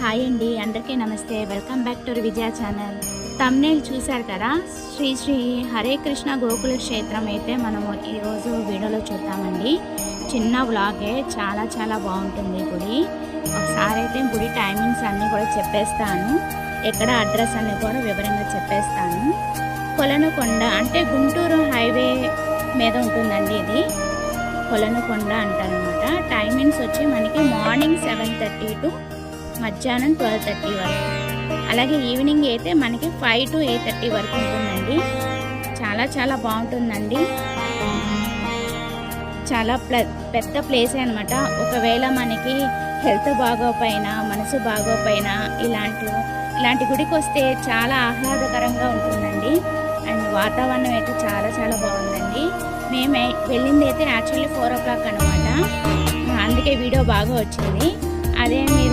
Hi అండి, అందరికీ నమస్తే. Welcome back to Vijaya channel. Thumbnail చూశారు కదా, శ్రీ శ్రీ హరే కృష్ణ గోకుల క్షేత్రం అయితే మనము ఈరోజు వీడియోలో చూద్దామండి. చిన్న వ్లాగే, చాలా చాలా బాగుంటుంది గుడి. ఒకసారి అయితే గుడి టైమింగ్స్ అన్నీ కూడా చెప్పేస్తాను, ఎక్కడ అడ్రస్ అన్నీ కూడా వివరంగా చెప్పేస్తాను. కొలనుకొండ అంటే గుంటూరు హైవే మీద ఉంటుందండి. ఇది కొలనుకొండ అంటారనమాట. టైమింగ్స్ వచ్చి మనకి మార్నింగ్ 7:30 టు మధ్యాహ్నం 12:30 వరకు, అలాగే ఈవినింగ్ అయితే మనకి 5 to 8:30 వరకు ఉంటుందండి. చాలా చాలా బాగుంటుందండి. చాలా పెద్ద ప్లేసే అనమాట. ఒకవేళ మనకి హెల్త్ బాగోపోయినా, మనసు బాగోపోయినా ఇలాంటి గుడికి వస్తే చాలా ఆహ్లాదకరంగా ఉంటుందండి. అండ్ వాతావరణం అయితే చాలా చాలా బాగుందండి. మేము వెళ్ళింది అయితే యాక్చువల్లీ 4 o'clock అనమాట. అందుకే వీడియో బాగా వచ్చింది. అదే మీరు